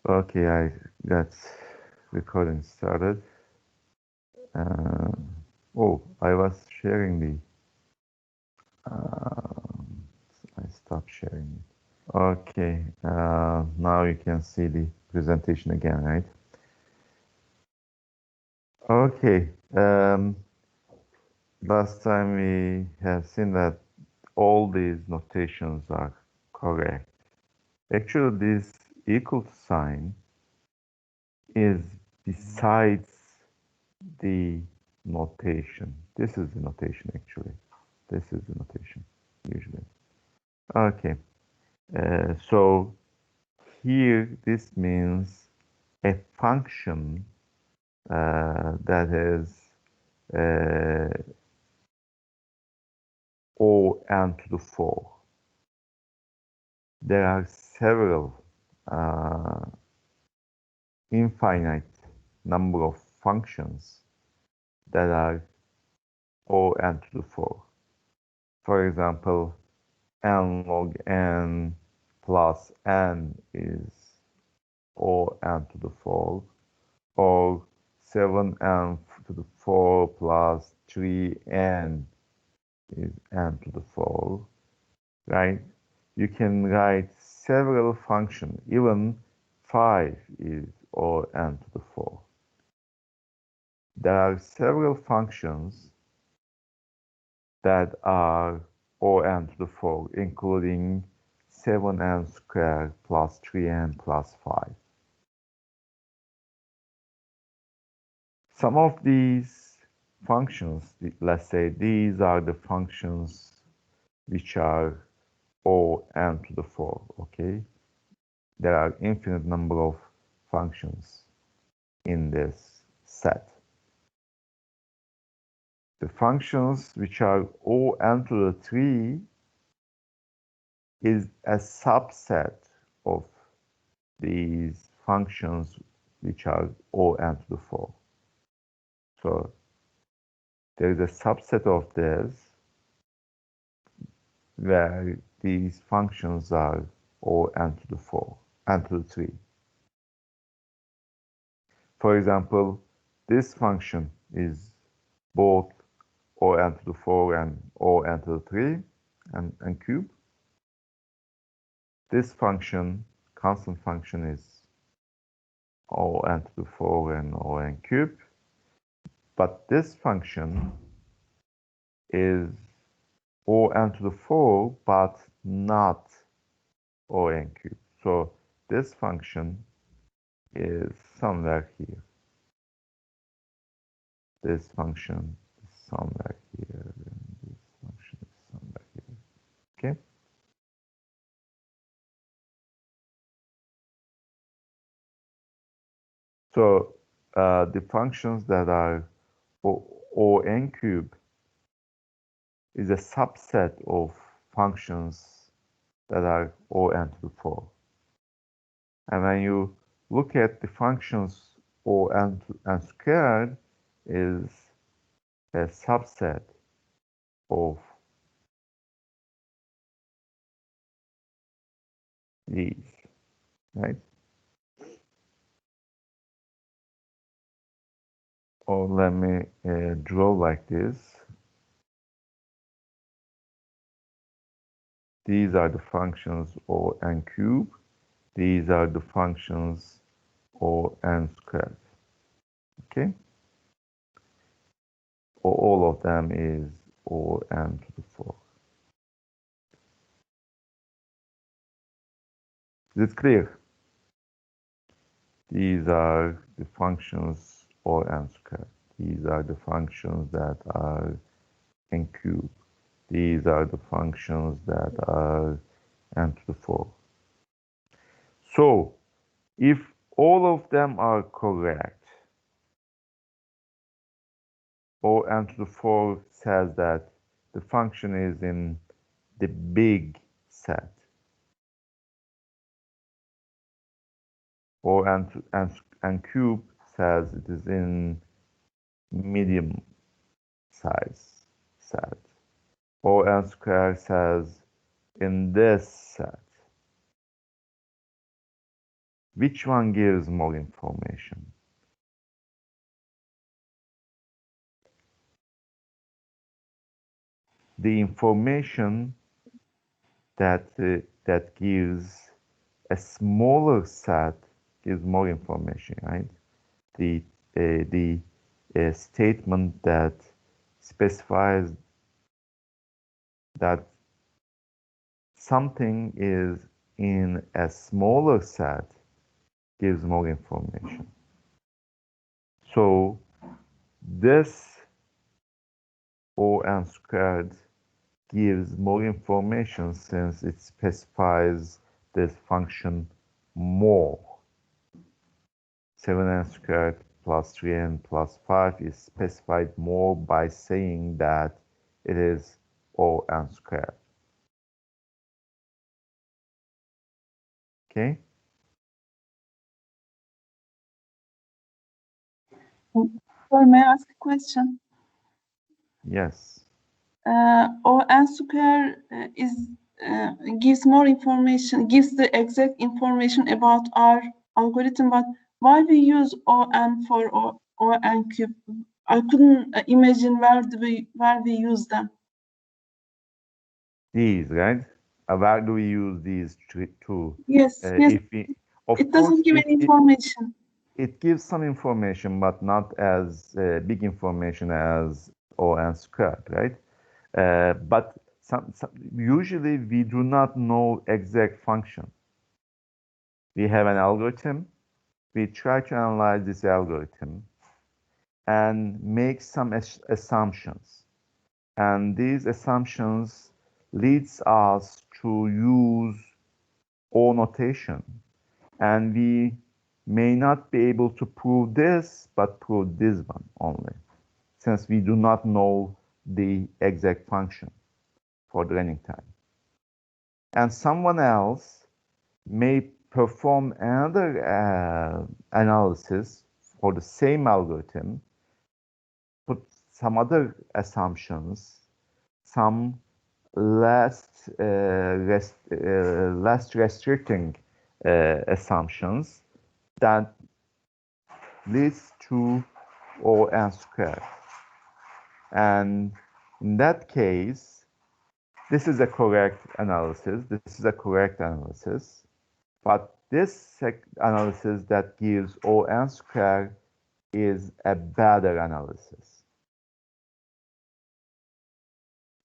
Okay, I got recording started. Oh, I was sharing the. I stopped sharing it. Okay, now you can see the presentation again, right? Okay, last time we have seen that all these notations are correct. Actually, this equal sign is besides the notation. This is the notation actually. This is the notation usually. Okay, so here this means a function that is O n to the 4. There are several infinite number of functions that are O n to the 4. For example, n log n plus n is O n to the 4, or 7n to the 4 plus 3n is n to the 4, right? You can write several functions, even 5 is O n to the 4. There are several functions that are O n to the 4, including 7n squared plus 3n plus 5. Some of these functions, let's say these are the functions which are O n to the 4, okay? There are infinite number of functions in this set. The functions which are O n to the 3 is a subset of these functions which are O n to the 4. So there is a subset of this where these functions are O n to the 4, n to the 3. For example, this function is both O n to the 4 and O n to the 3 and cube. This function, constant function, is O n to the 4 and O n cube. But this function is O n to the 4, but not O n cube. So this function is somewhere here. This function is somewhere here. And this function is somewhere here. Okay? So the functions that are O n cube is a subset of functions that are O n to the 4. And when you look at the functions O n squared is a subset of these, right? Or let me draw like this. These are the functions O n cube. These are the functions O n squared. Okay? All of them is O n to the 4. Is it clear? These are the functions O n squared. These are the functions that are n cube. These are the functions that are n to the 4. So, if all of them are correct, O n to the 4 says that the function is in the big set. O n cube says it is in medium size set. O n squared says in this set. which one gives more information? The information that gives a smaller set gives more information, right? The statement that specifies that something is in a smaller set gives more information. So this O(n) squared gives more information since it specifies this function more. 7n squared plus 3n plus 5 is specified more by saying that it is O(n) squared. Okay? Sir, may I ask a question? Yes. O(n) square gives more information, gives the exact information about our algorithm, but why we use O(n) for O(n) cube? I couldn't imagine where we use them. These, right? Where do we use these two? Yes, yes. If we, of it course, doesn't give any information. It gives some information, but not as big information as O(n) squared, right? But usually we do not know exact function. We have an algorithm. We try to analyze this algorithm and make some assumptions. And these assumptions leads us to use O notation. And we may not be able to prove this, but prove this one only, since we do not know the exact function for the running time. And someone else may perform another analysis for the same algorithm, put some other assumptions, some less restricting assumptions that leads to O(n) squared. And in that case, this is a correct analysis. This is a correct analysis. But this analysis that gives O(n) squared is a better analysis.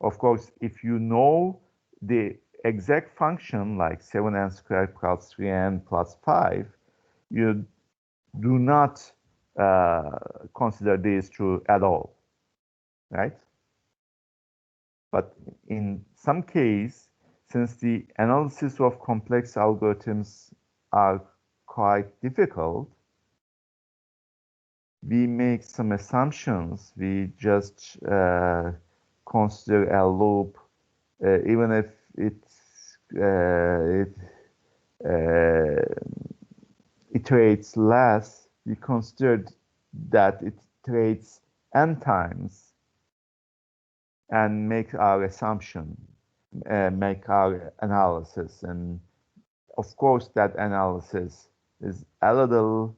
Of course, if you know the exact function like 7n squared plus 3n plus 5, you do not consider these true at all, right? But in some case, since the analysis of complex algorithms are quite difficult, we make some assumptions. We just consider a loop, even if it iterates less, we considered that it iterates n times and make our assumption, make our analysis. And of course, that analysis is a little,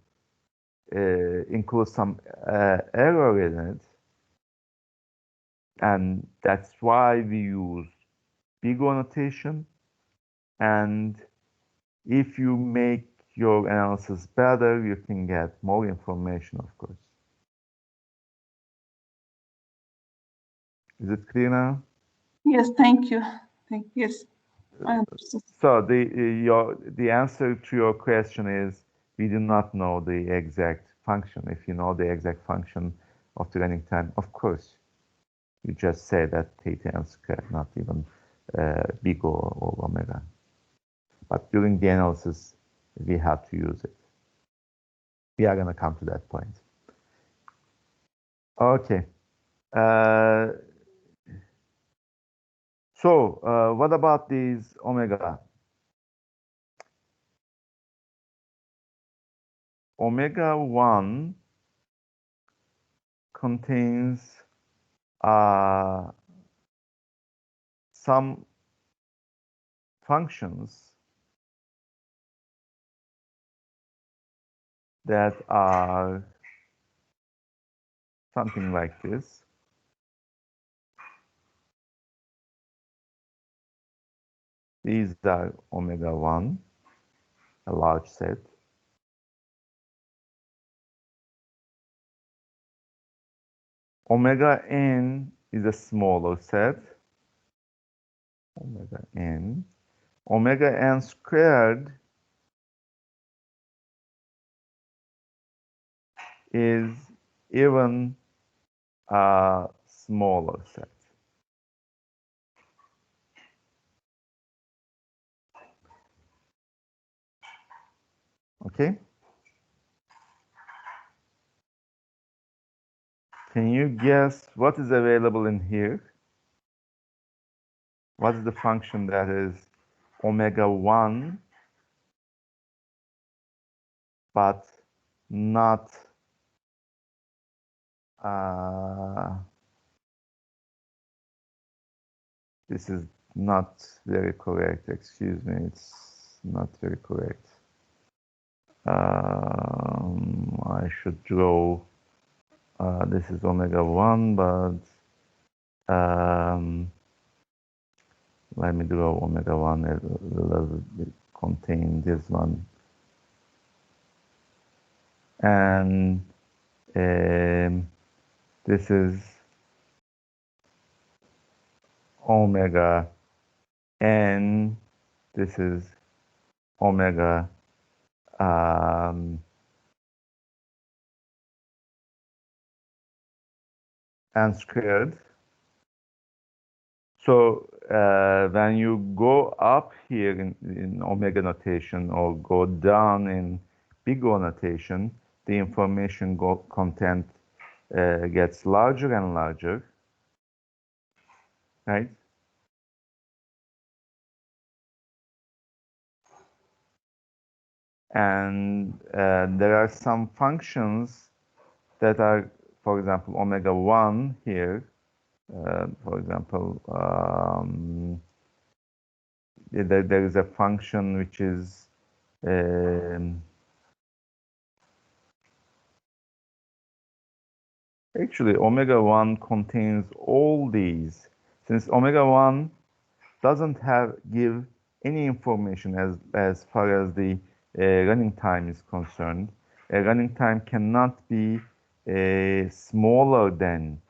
includes some error in it. And that's why we use big O notation. And if you make your analysis better, you can get more information, of course. Is it clear now? Yes, thank you. Yes, I understood. So the answer to your question is we do not know the exact function. If you know the exact function of the running time, of course, you just say that theta n squared, not even big O or omega. But during the analysis, we have to use it. We are going to come to that point. Okay. So what about these omega? Omega 1 contains some functions that are something like this. These are omega 1, a large set. Omega n is a smaller set. Omega n. Omega n squared is even a smaller set. Okay? Can you guess what is available in here? What is the function that is omega 1 but not this is not very correct. Excuse me, it's not very correct. I should draw this is omega 1, but let me draw omega 1. It will contain this one. And this is omega n. This is omega n squared. So when you go up here in omega notation or go down in big O notation, the information content gets larger and larger, right? And there are some functions that are, for example, omega 1 here. For example, there is a function which is actually omega 1 contains all these. Since omega 1 doesn't give any information as far as the running time is concerned, a running time cannot be smaller than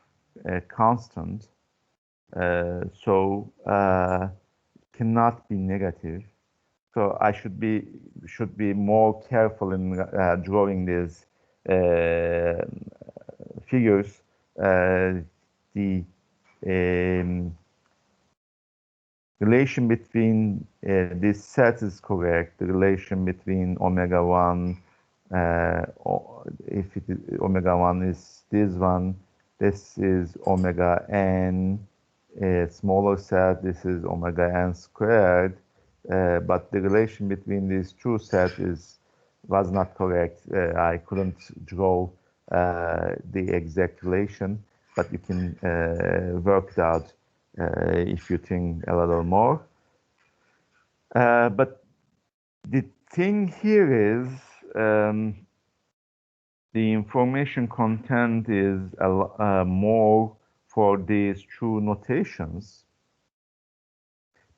a constant, so cannot be negative. So I should be more careful in drawing these figures. The relation between this set is correct. The relation between omega 1, if omega 1 is this one, this is omega n, a smaller set, this is omega n squared. But the relation between these two sets was not correct. I couldn't draw the exact relation, but you can work it out if you think a little more. But the thing here is the information content is more for these two notations.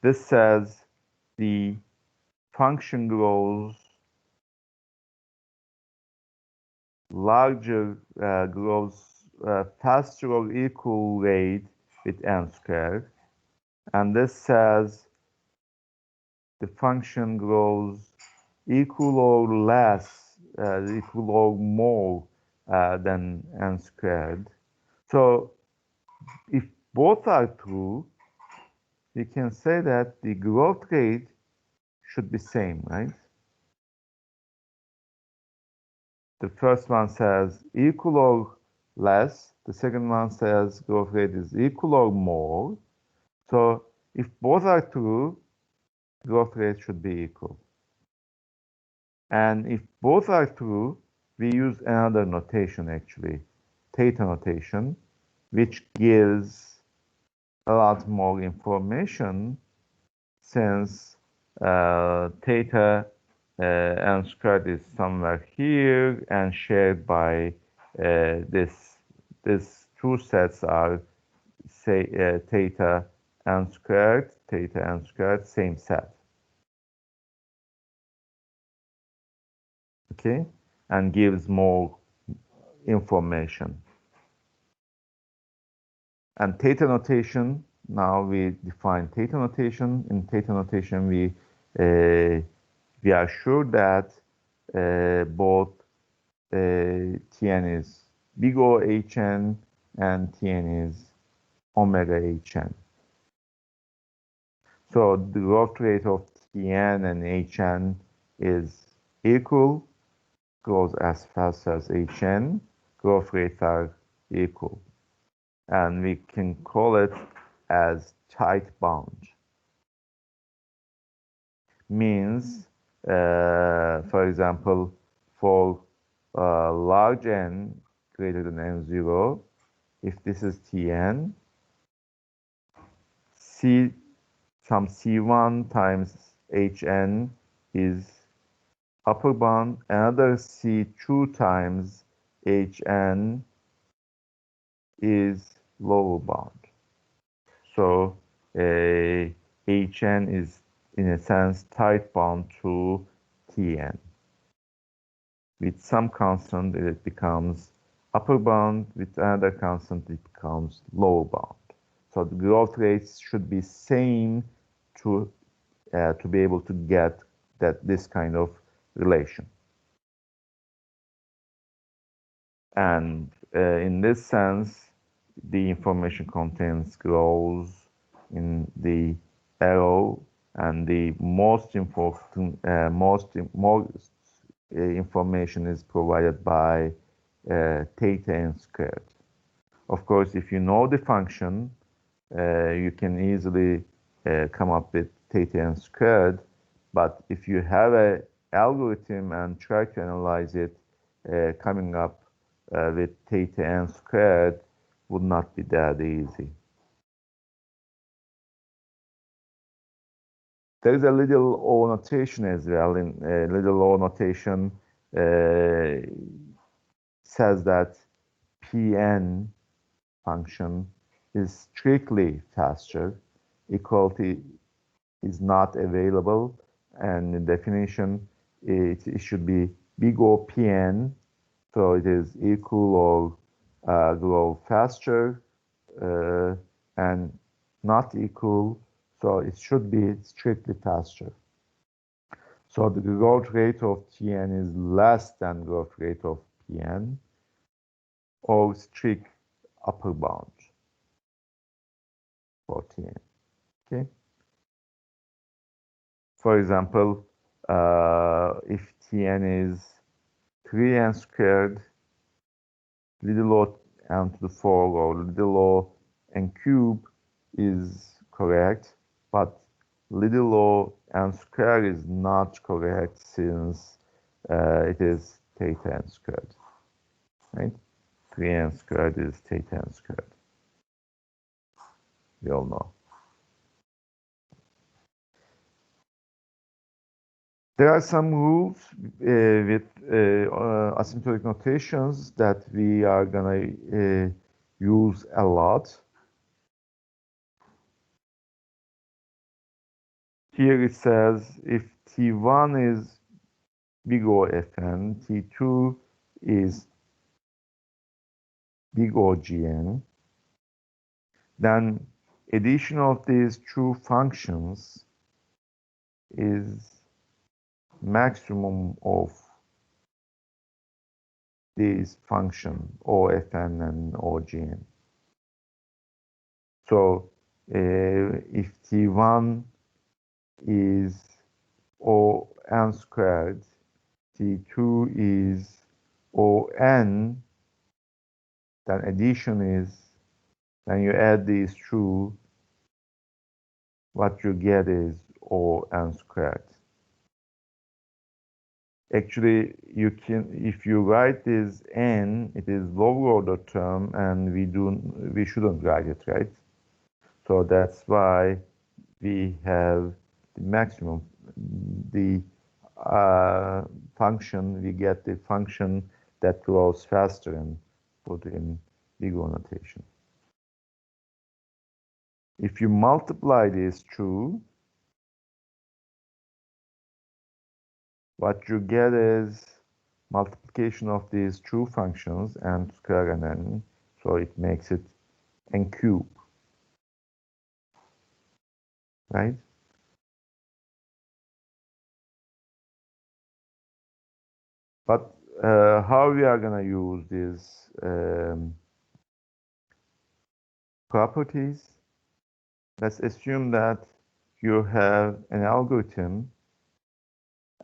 This says the function grows larger, grows faster or equal rate with n squared. And this says the function grows equal or less, equal or more than n squared. So if both are true, we can say that the growth rate should be same, right? The first one says equal or less. The second one says growth rate is equal or more. So if both are true, growth rate should be equal. And if both are true, we use another notation actually, theta notation, which gives a lot more information since theta n squared is somewhere here and shared by this two sets are say theta n squared, same set. Okay, and gives more information. And theta notation, now we define theta notation. In theta notation, we are sure that both Tn is big O Hn and Tn is omega Hn. So the growth rate of Tn and Hn is equal, grows as fast as Hn, growth rates are equal. And we can call it as tight bound. Means, for example, for large n greater than n0, if this is Tn, some C1 times Hn is upper bound, another C2 times Hn is lower bound. So Hn is, in a sense, tight bound to Tn. With some constant, it becomes upper bound. With another constant, it becomes lower bound. So the growth rates should be same to be able to get this kind of relation. And in this sense, the information contains grows in the arrow, and the most important, information is provided by theta n squared. Of course, if you know the function, you can easily come up with theta n squared. But if you have an algorithm and try to analyze it, coming up with theta n squared would not be that easy. There is a little O notation as well. In little O notation says that Pn function is strictly faster. Equality is not available, and in definition, it should be big O Pn, so it is equal or grow faster, and not equal, so it should be strictly faster. So the growth rate of Tn is less than growth rate of Pn, or strict upper bound for Tn. Okay. For example, if Tn is 3n squared, little o n to the 4 or little o n cube is correct, but little o n squared is not correct since it is theta n squared, right? 3n squared is theta n squared. We all know. There are some rules with asymptotic notations that we are gonna use a lot. Here it says if T1 is big O Fn, T2 is big O Gn, then addition of these two functions is maximum of this function OFN and OGN. So if T1 is ON squared, T2 is ON, then addition is, then you add these two, what you get is ON squared. Actually, you can, if you write this n, it is lower order term, and we shouldn't write it, right? So that's why we have the maximum. The function, we get the function that grows faster and put in big O notation. If you multiply these two, what you get is multiplication of these two functions, n square and n, so it makes it n cube, right? But how we are going to use these properties? Let's assume that you have an algorithm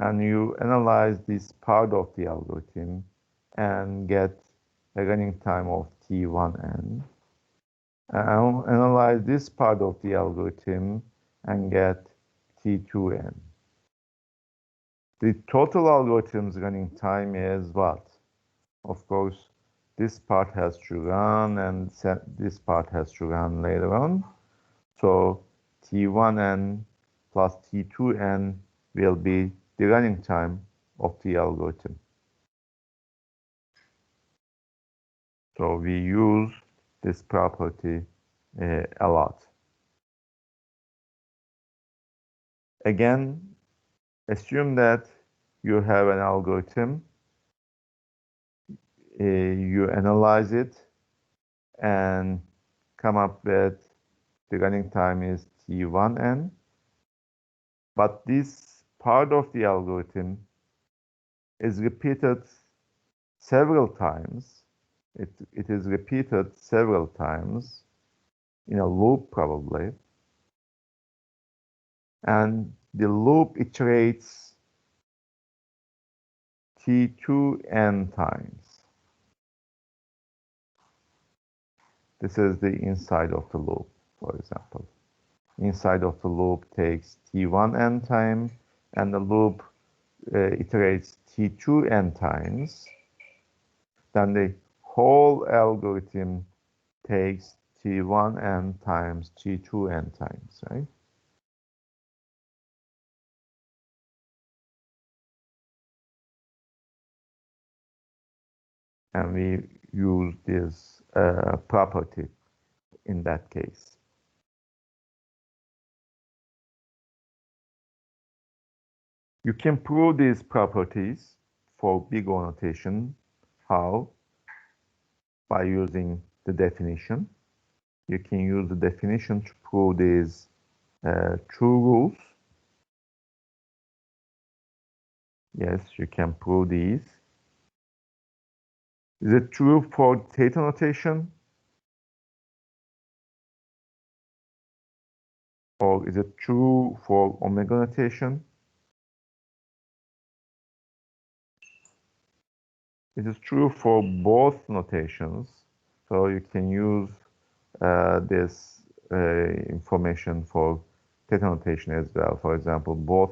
and you analyze this part of the algorithm and get a running time of t1n. And analyze this part of the algorithm and get t2n. The total algorithm's running time is what? Of course, this part has to run and this part has to run later on. So t1n plus t2n will be the running time of the algorithm. So we use this property a lot. Again, assume that you have an algorithm, you analyze it, and come up with the running time is t1n. But this part of the algorithm is repeated several times. It is repeated several times in a loop probably. And the loop iterates t2n times. This is the inside of the loop, for example. Inside of the loop takes t1n time, and the loop iterates t2n times. Then the whole algorithm takes t1n times t2n times, right? And we use this property in that case. You can prove these properties for big O notation. How? By using the definition. You can use the definition to prove these true rules. Yes, you can prove these. Is it true for theta notation? Or is it true for omega notation? It is true for both notations. So you can use this information for theta notation as well. For example, both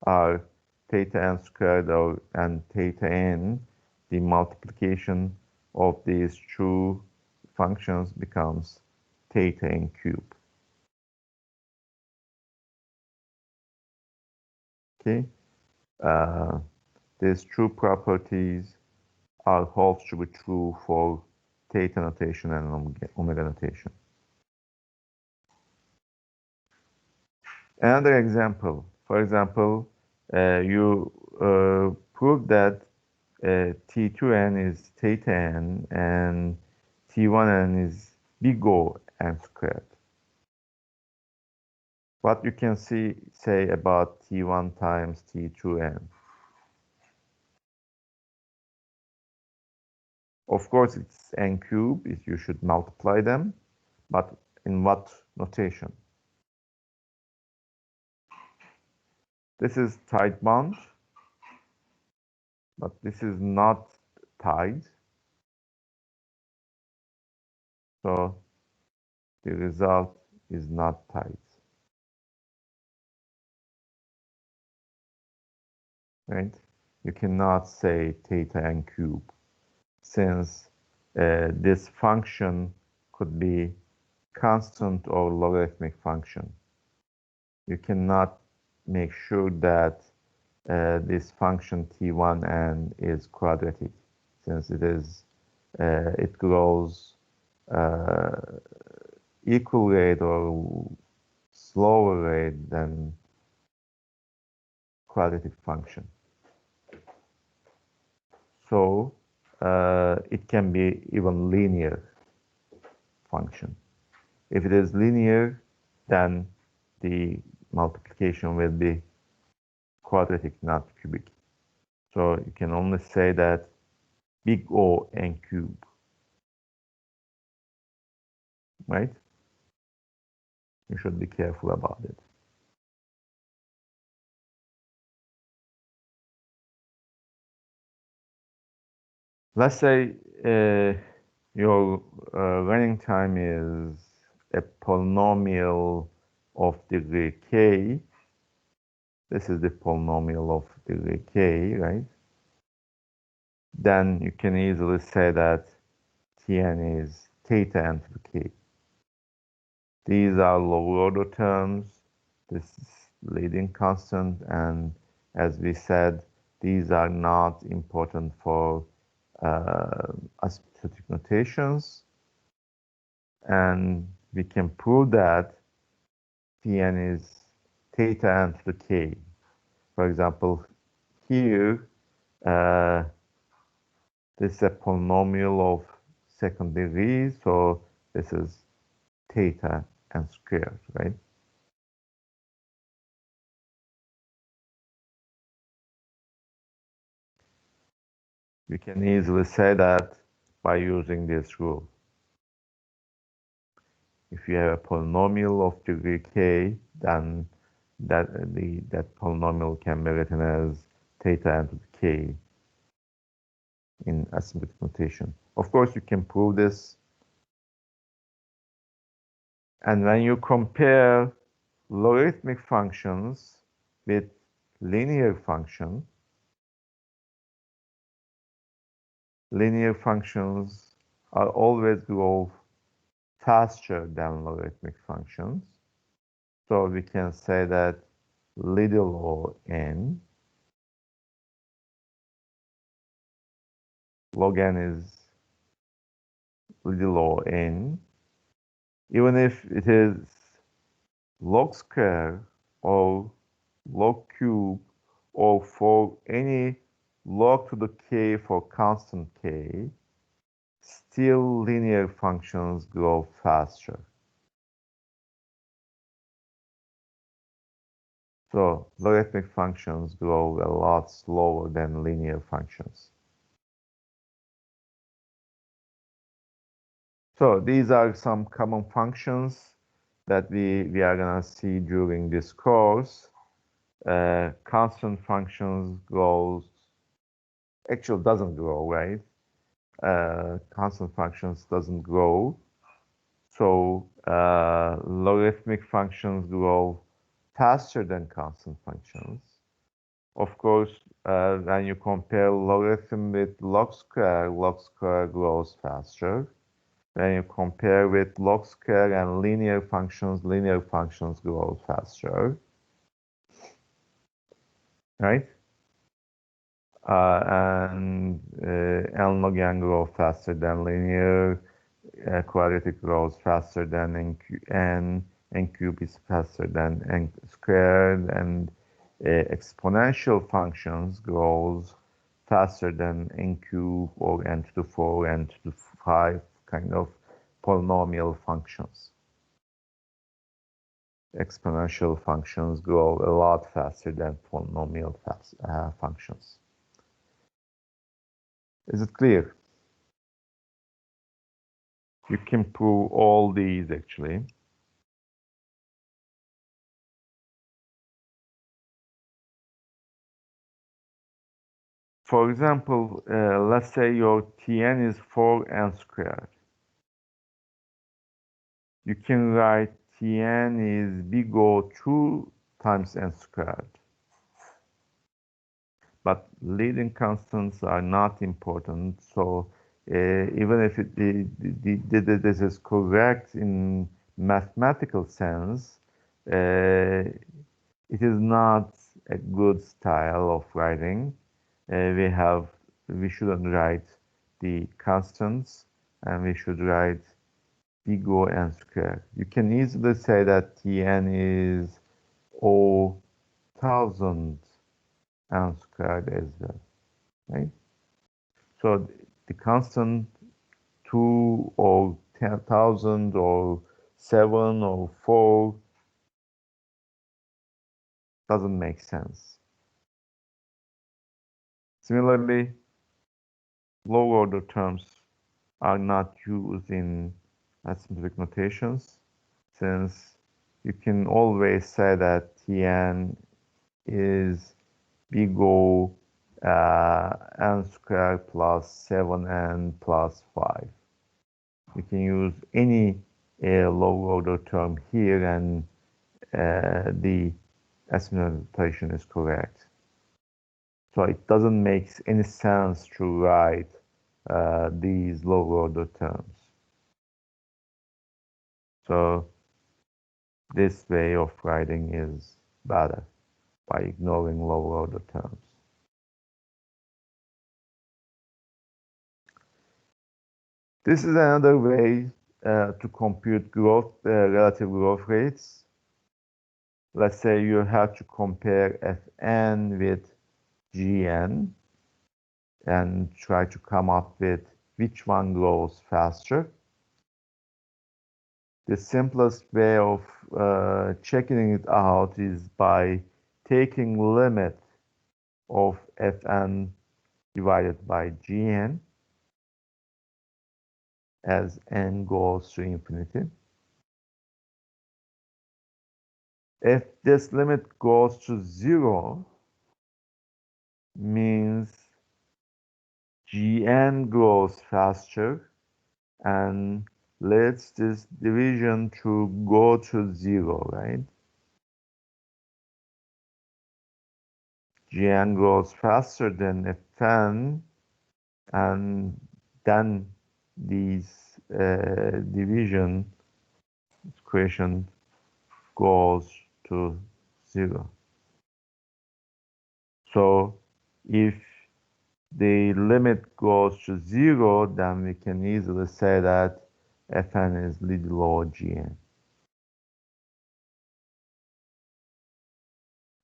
are theta n squared and theta n. The multiplication of these two functions becomes theta n cube. Okay, these true properties are holds to be true for theta notation and omega notation. Another example, for example, you prove that T2n is theta n and T1n is big O n squared. What you can say about T1 times T2n? Of course, it's n cube, you should multiply them, but in what notation? This is tied bond, but this is not tied. So the result is not tied. Right? You cannot say theta n cube, since this function could be constant or logarithmic function. You cannot make sure that this function T1n is quadratic, since it grows equal rate or slower rate than quadratic function. So it can be even linear function. If it is linear, then the multiplication will be quadratic, not cubic. So you can only say that big O n cube, right? You should be careful about it. Let's say your running time is a polynomial of degree k. This is the polynomial of degree k, right? Then you can easily say that Tn is theta n to the k. These are lower order terms. This is leading constant, and as we said, these are not important for asymptotic notations. And we can prove that Tn is theta n to the k. For example, here, this is a polynomial of second degree, so this is theta n squared, right? We can easily say that by using this rule. If you have a polynomial of degree k, then that polynomial can be written as theta n to the k in asymptotic notation. Of course, you can prove this. And when you compare logarithmic functions with linear functions are always grow faster than logarithmic functions. So we can say that little o n log n is little o n, even if it is log square or log cube, or for any log to the k for constant k, still linear functions grow faster. So logarithmic functions grow a lot slower than linear functions. So these are some common functions that we are gonna see during this course. Constant functions actually doesn't grow, right? Constant functions doesn't grow. So logarithmic functions grow faster than constant functions. Of course, when you compare logarithm with log square grows faster. When you compare with log square and linear functions grow faster, right? And n log n grow faster than linear, quadratic grows faster than n cube is faster than n squared, and exponential functions grows faster than n cube or n to the 4, n to the 5 kind of polynomial functions. Exponential functions grow a lot faster than polynomial functions. Is it clear? You can prove all these actually. For example, let's say your Tn is 4n squared. You can write Tn is big O 2 times n squared. But leading constants are not important, so even if this is correct in mathematical sense, it is not a good style of writing. We shouldn't write the constants, and we should write big O n squared. You can easily say that Tn is O 1000 n squared as well, right? So the constant 2 or 10,000 or 7 or 4 doesn't make sense. Similarly, low order terms are not used in arithmetic notations, since you can always say that Tn is big O n squared plus 7n plus 5. You can use any low order term here, and the arithmetic notation is correct. So it doesn't make any sense to write these low order terms. So this way of writing is better, by ignoring low order terms. This is another way to compute relative growth rates. Let's say you have to compare Fn with Gn and try to come up with which one grows faster. The simplest way of checking it out is by taking limit of Fn divided by Gn as n goes to infinity. If this limit goes to 0, means Gn grows faster and lets this division to go to 0, right? Gn grows faster than Fn, and then these division equation goes to 0. So if the limit goes to 0, then we can easily say that Fn is little o Gn.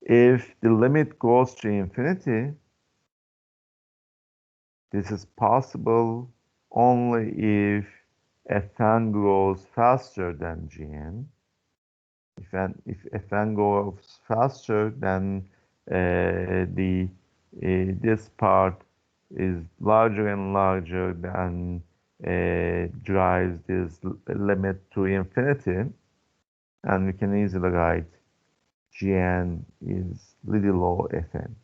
If the limit goes to infinity, this is possible only if Fn grows faster than Gn. If Fn goes faster, then this part is larger and larger and drives this limit to infinity, and we can easily write Gn is little o Fn.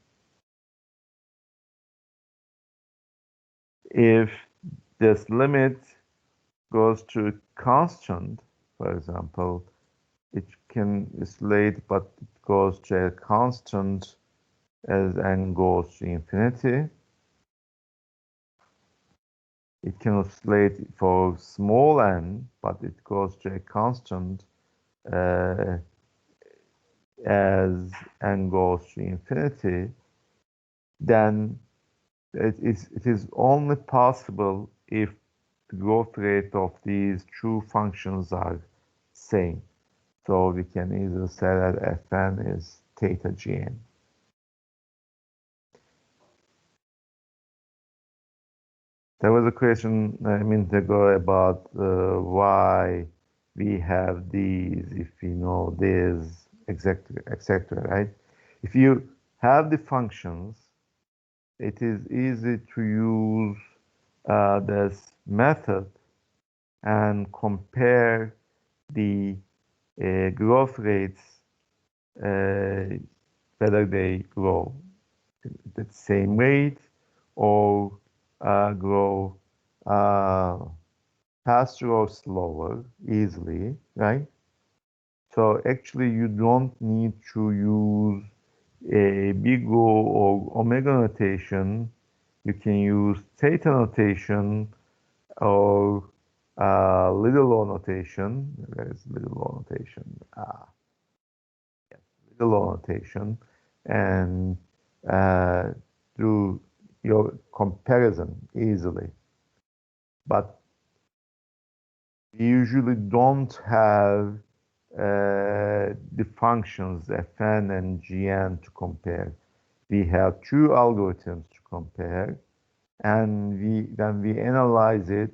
If this limit goes to constant, for example, it can oscillate, but it goes to a constant as n goes to infinity. It can oscillate for small n, but it goes to a constant as n goes to infinity. Then it is only possible if the growth rate of these two functions are same. So we can easily say that Fn is theta Gn. There was a question a minute ago about why we have these if we know this, etc., right? If you have the functions, it is easy to use this method and compare the growth rates, whether they grow at the same rate or grow faster or slower easily, right? So actually you don't need to use a big O or omega notation. You can use theta notation or little o notation. Where is little o notation? Yes, little o notation. and do your comparison easily. But we usually don't have the functions Fn and Gn to compare. We have two algorithms to compare, and when we analyze it,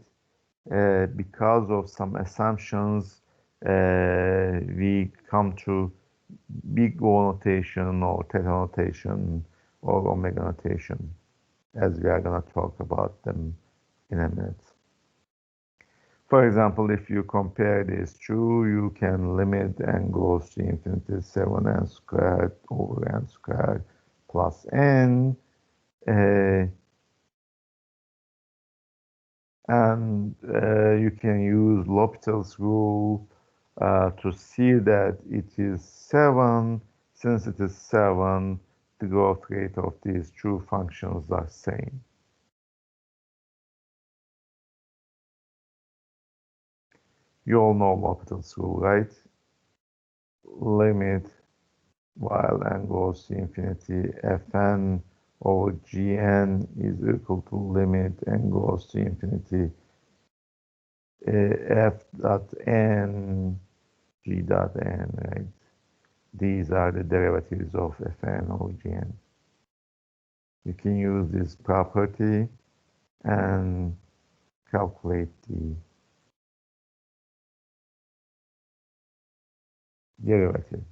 because of some assumptions, we come to big O notation or theta notation or omega notation, as we are going to talk about them in a minute. For example, if you compare these two, you can limit n goes to infinity 7n squared over n squared plus n. And you can use L'Hopital's rule to see that it is 7. Since it is 7, the growth rate of these two functions are same. You all know L'Hopital's rule, right? Limit while n goes to infinity, Fn over Gn is equal to limit n goes to infinity, F dot n, G dot n, right? These are the derivatives of Fn over Gn. You can use this property and calculate the derivative.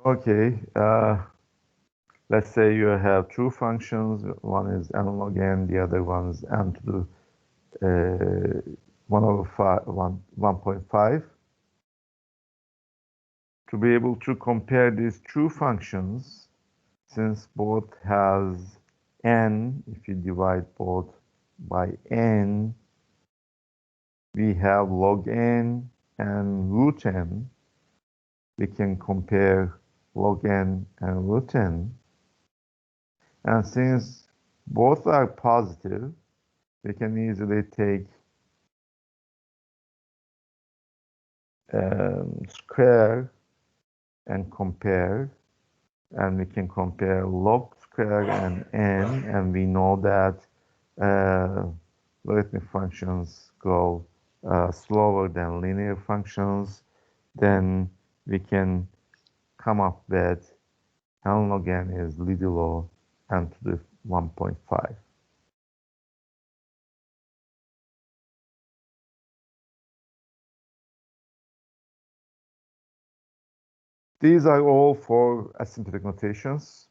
Okay, let's say you have two functions. One is n log n, the other one is n to the 1 over 1.5. To be able to compare these two functions, since both has n, if you divide both by n, we have log n and root n. We can compare log n and root n. And since both are positive, we can easily take square and compare. And we can compare log square and n, and we know that logarithmic functions go slower than linear functions. Then we can come up with n log n is linear n to the 1.5. These are all for asymptotic notations.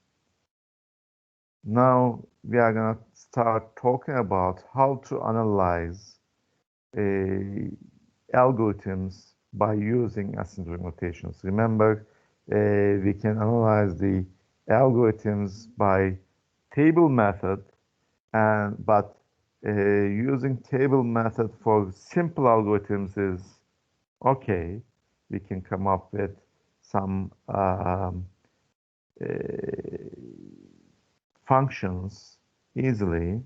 Now we are going to start talking about how to analyze algorithms by using asymptotic notations. Remember, we can analyze the algorithms by table method, but using table method for simple algorithms is okay. We can come up with some functions easily,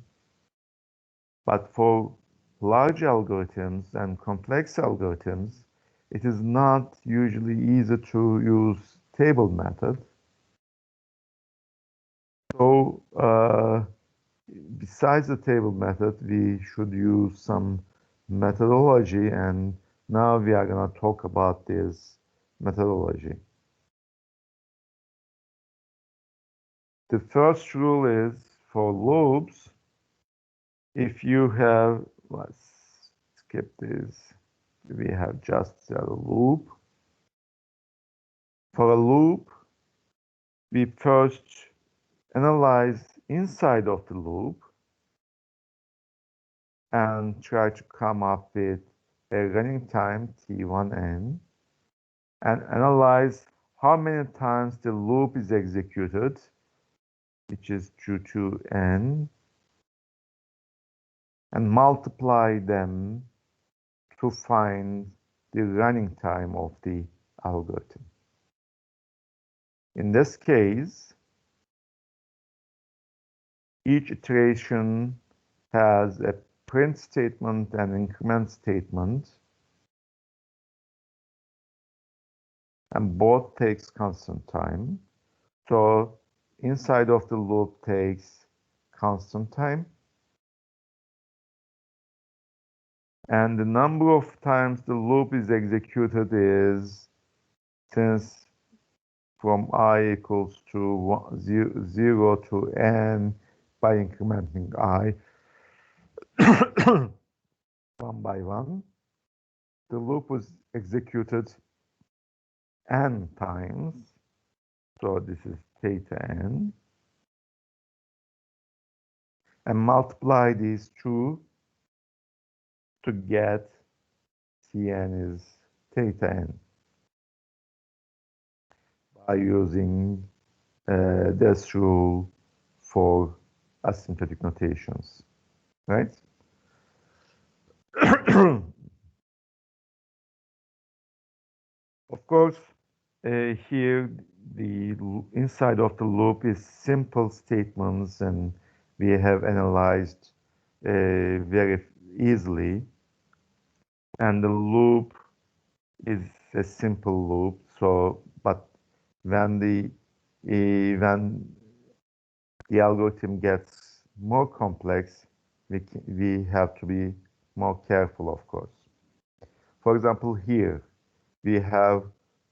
but for large algorithms and complex algorithms, it is not usually easy to use table method. So besides the table method, we should use some methodology, and now we are going to talk about this methodology. The first rule is for loops, if you have, let's skip this, we have just a loop. For a loop, we first analyze inside of the loop and try to come up with a running time t1n and analyze how many times the loop is executed, which is q2n, and multiply them to find the running time of the algorithm. In this case, each iteration has a print statement and increment statement, and both takes constant time. So inside of the loop takes constant time, and the number of times the loop is executed is, since from I equals to 0 to n by incrementing I one by one, the loop was executed n times. So this is theta n. And multiply these two to get Cn is theta n by using this rule for asymptotic notations, right? Of course, here the inside of the loop is simple statements, and we have analyzed very easily. And the loop is a simple loop. So, but when when the algorithm gets more complex, we have to be more careful, of course. For example, here we have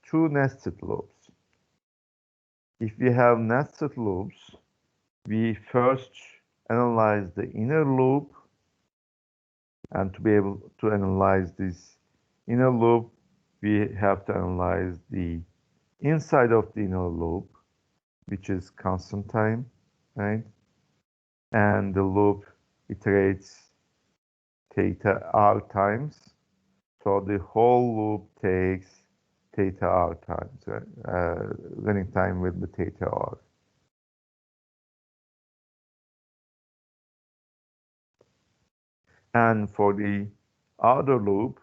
two nested loops. If we have nested loops, we first analyze the inner loop, and to be able to analyze this inner loop, we have to analyze the inside of the inner loop, which is constant time, right? And the loop iterates theta r times. So the whole loop takes theta r times, right? Running time with the theta r. And for the outer loop,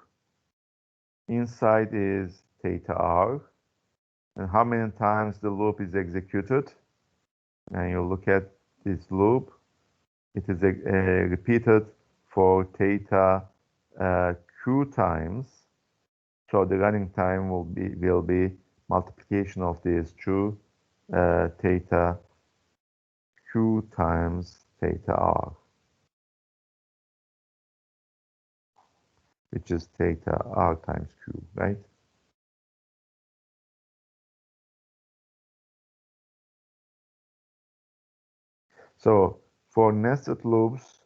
inside is theta r, and how many times the loop is executed. And you look at this loop, it is repeated for theta q times. So the running time will be multiplication of these two, theta q times theta r, which is theta r times q, right? So for nested loops,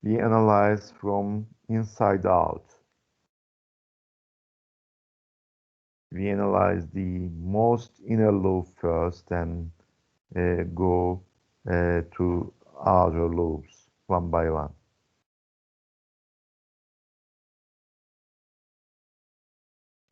we analyze from inside out. We analyze the most inner loop first and go to outer loops one by one.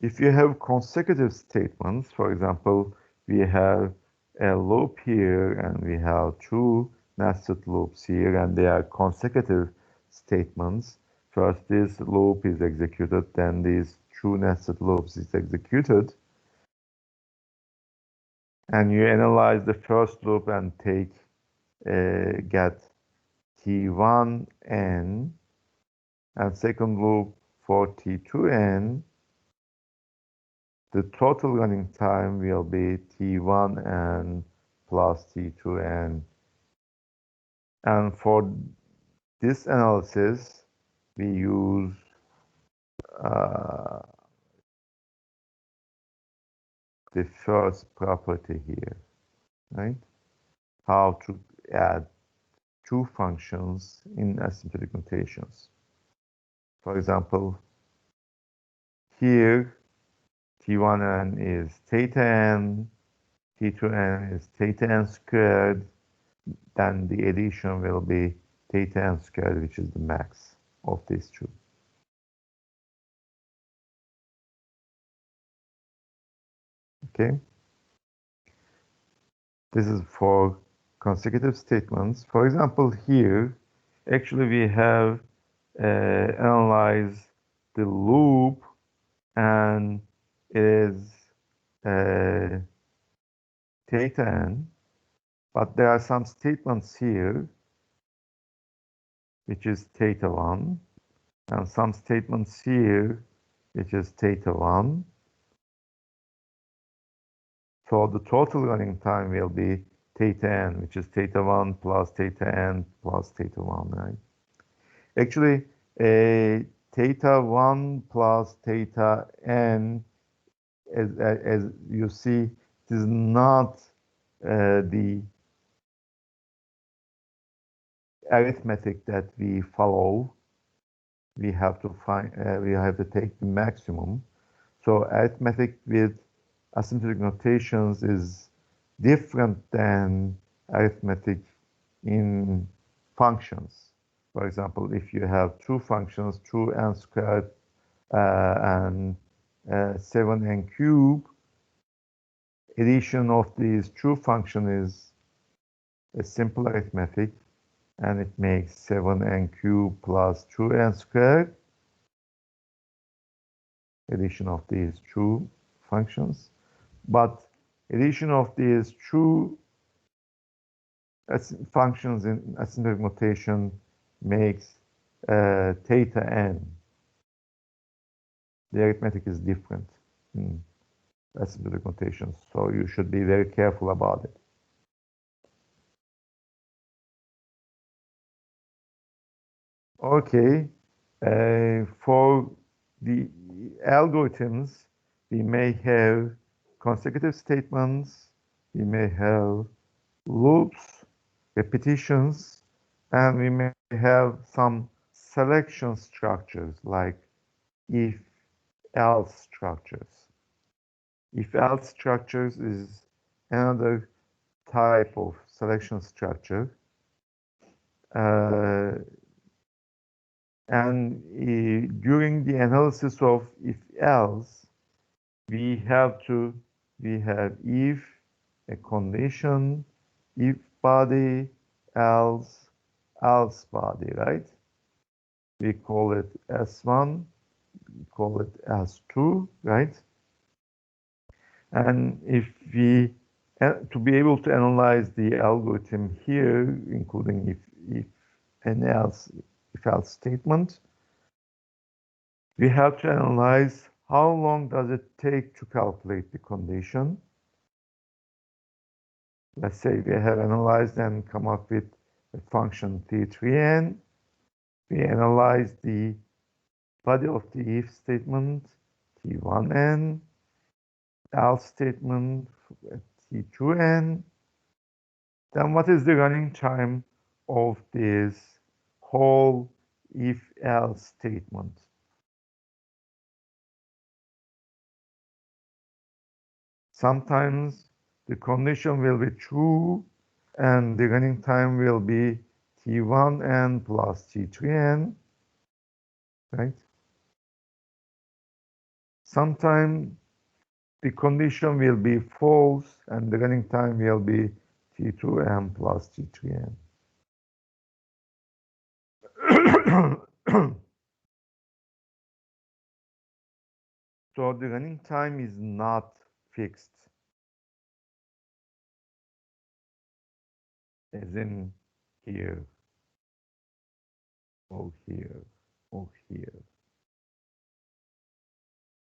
If you have consecutive statements, for example, we have a loop here and we have two nested loops here, and they are consecutive statements. First, this loop is executed, then these two nested loops is executed. And you analyze the first loop and get T1n, and second loop for T2n. The total running time will be T1n plus T2n. And for this analysis, we use the first property here, right? How to add two functions in asymptotic notations. For example, here T1n is theta n, T2n is theta n squared, then the addition will be theta n squared, which is the max of these two. Okay? This is for consecutive statements. For example, here, actually we have analyzed the loop, and it is theta n, but there are some statements here which is theta 1, and some statements here, which is theta 1. So the total running time will be theta n, which is theta 1 plus theta n plus theta 1, right? Actually, theta 1 plus theta n, as you see, it is not the arithmetic that we follow. We have to take the maximum. So arithmetic with asymptotic notations is different than arithmetic in functions. For example, if you have two functions, 2n squared and 7n cubed, addition of these two functions is a simple arithmetic, and it makes 7n cubed plus 2n squared, addition of these two functions. But addition of these two functions in asymptotic notation makes theta n. The arithmetic is different in asymptotic notations, so you should be very careful about it. Okay, for the algorithms, we may have consecutive statements, we may have loops, repetitions, and we may have some selection structures like if-else structures. If-else structures is another type of selection structure. And during the analysis of if-else, we have if, a condition, if body, else body, right? We call it S1, we call it S2, right? And if we, to be able to analyze the algorithm here, including if and else, if-else statement, we have to analyze how long does it take to calculate the condition. Let's say we have analyzed and come up with a function t3n. We analyze the body of the if statement t1n, else statement t2n. Then what is the running time of this whole if-else statement? Sometimes the condition will be true and the running time will be t1n plus t3n, right? Sometimes the condition will be false and the running time will be t2n plus t3n. So the running time is not fixed, as in here, or here, or here.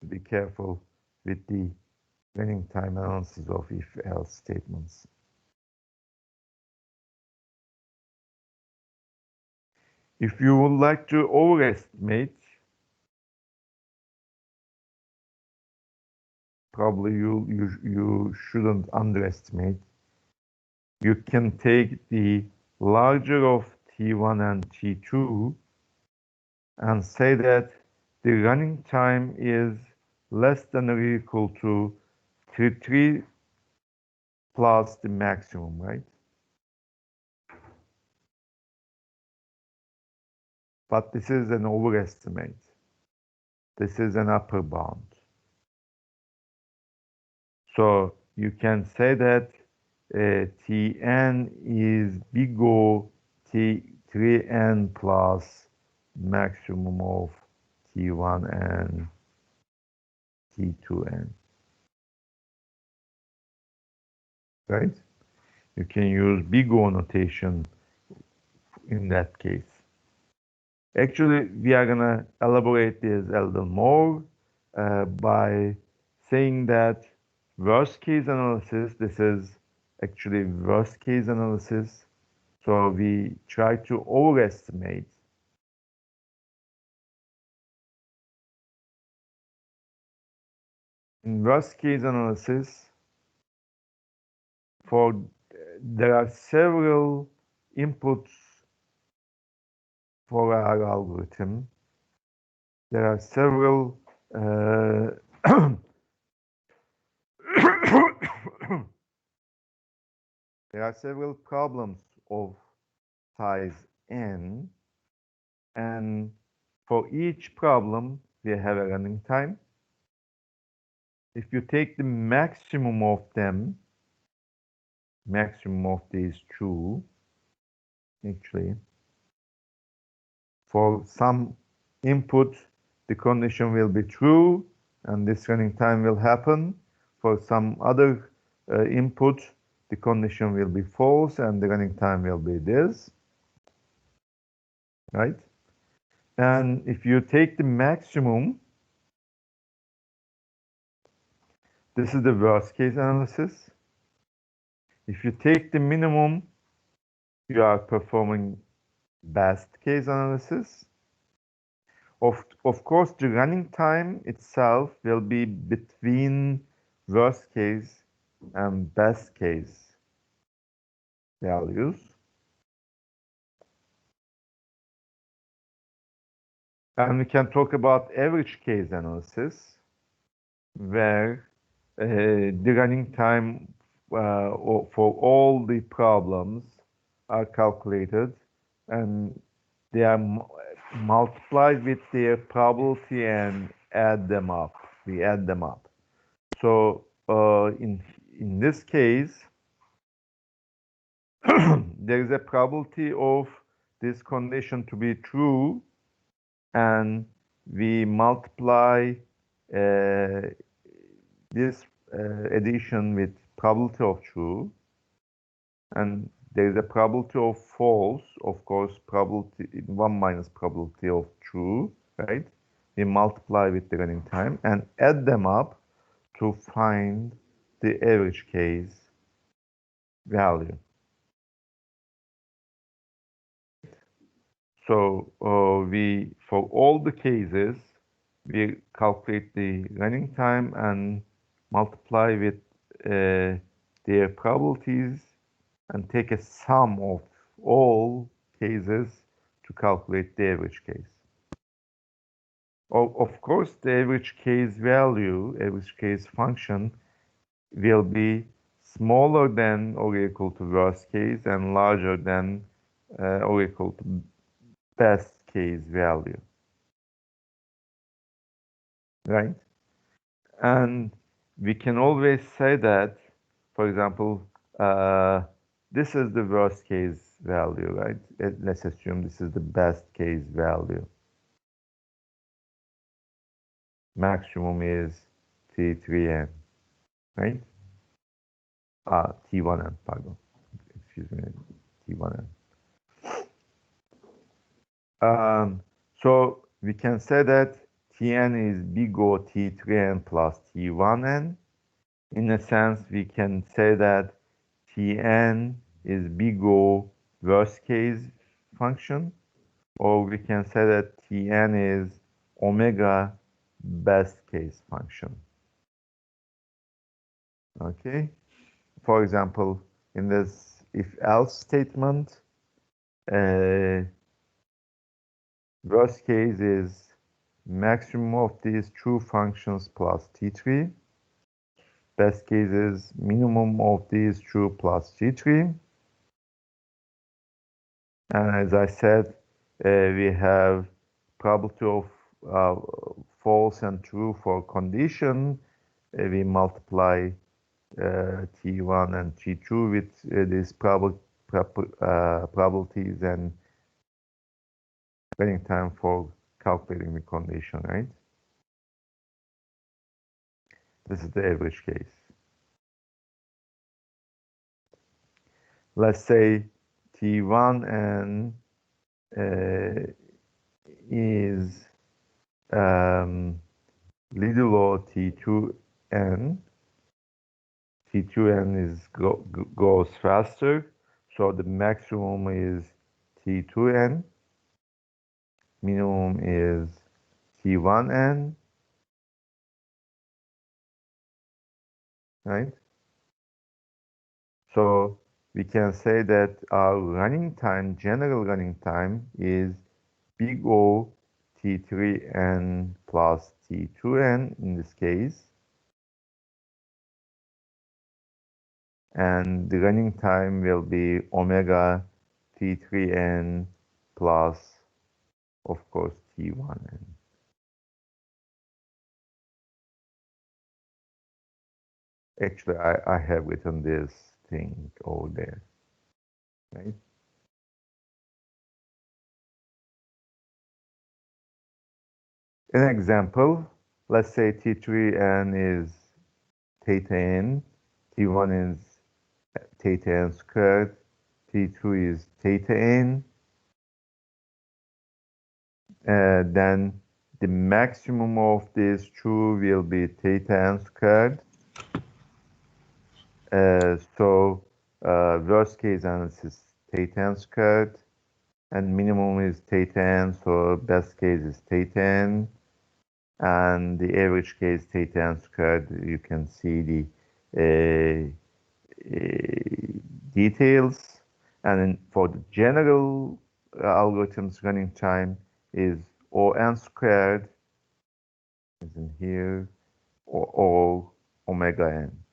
Be careful with the running time analysis of if-else statements. If you would like to overestimate, probably you shouldn't underestimate. You can take the larger of T1 and T2 and say that the running time is less than or equal to T3 plus the maximum, right? But this is an overestimate. This is an upper bound. So you can say that Tn is big O T3n plus maximum of T1 and T2n. Right? You can use big O notation in that case. Actually, we are gonna elaborate this a little more by saying that worst case analysis, this is actually worst case analysis. So we try to overestimate. In worst case analysis, there are several inputs for our algorithm. There are several there are several problems of size n, and for each problem we have a running time. If you take the maximum of them, maximum of these two, actually, for some input, the condition will be true, and this running time will happen. For some other input, the condition will be false, and the running time will be this, right? And if you take the maximum, this is the worst case analysis. If you take the minimum, you are performing best case analysis. Of course, the running time itself will be between worst case and best case values. And we can talk about average case analysis, where the running time for all the problems are calculated, and they are multiplied with their probability and add them up. We add them up. So in this case, there is a probability of this condition to be true, and we multiply this addition with probability of true, and there is a probability of false, of course, probability 1 minus probability of true, right? We multiply with the running time and add them up to find the average case value. So for all the cases, we calculate the running time and multiply with their probabilities and take a sum of all cases to calculate the average case. Of course, the average case value, average case function, will be smaller than or equal to worst case and larger than or equal to best case value, right? And we can always say that, for example, this is the worst case value, right? Let's assume this is the best case value. Maximum is T3n, right? T1n, pardon. Excuse me, T1n. So we can say that Tn is big O T3n plus T1n. In a sense, we can say that Tn is big O worst case function, or we can say that Tn is omega best case function. Okay. For example, in this if-else statement, worst case is maximum of these true functions plus T3. Best case is minimum of these true plus T3. And as I said, we have probability of false and true for condition. We multiply T1 and T2 with these probabilities and running time for calculating the condition, right? This is the average case. Let's say T1 and is little o T2n. T2n goes faster, so the maximum is T2n, minimum is T1n, right? So we can say that our running time, general running time, is big O T3n plus T2n in this case. And the running time will be omega T3n plus, of course, T1n. Actually, I have written this thing over there, right? An example, let's say T3n is theta n, T1 is theta n squared, T2 is theta n, then the maximum of these two will be theta n squared. So worst case analysis theta n squared, and minimum is theta n, so best case is theta n, and the average case theta n squared. You can see the details, and for the general algorithms, running time is O(n) squared, is in here, or omega n.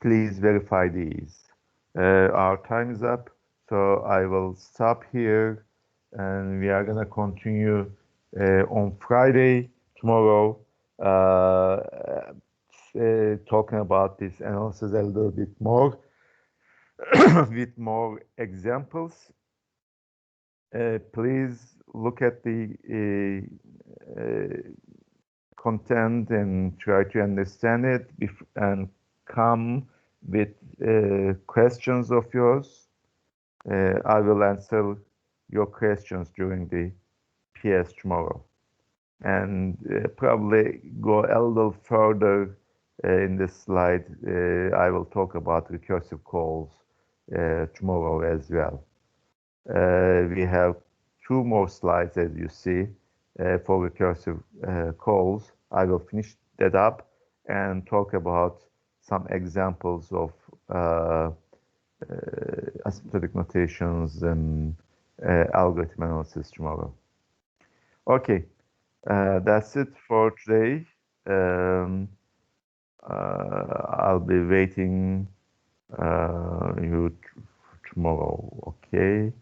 Please verify these. Our time is up, so I will stop here, and we are gonna continue on Friday, tomorrow, talking about this analysis a little bit more with more examples. Please look at the content and try to understand it and come with questions of yours. I will answer your questions during the PS tomorrow, and probably go a little further in this slide. I will talk about recursive calls tomorrow as well. We have two more slides, as you see, for recursive calls. I will finish that up and talk about some examples of asymptotic notations and algorithm analysis tomorrow. Okay, that's it for today. I'll be waiting you tomorrow, okay?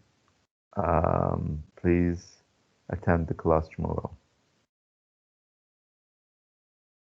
Please attend the class tomorrow.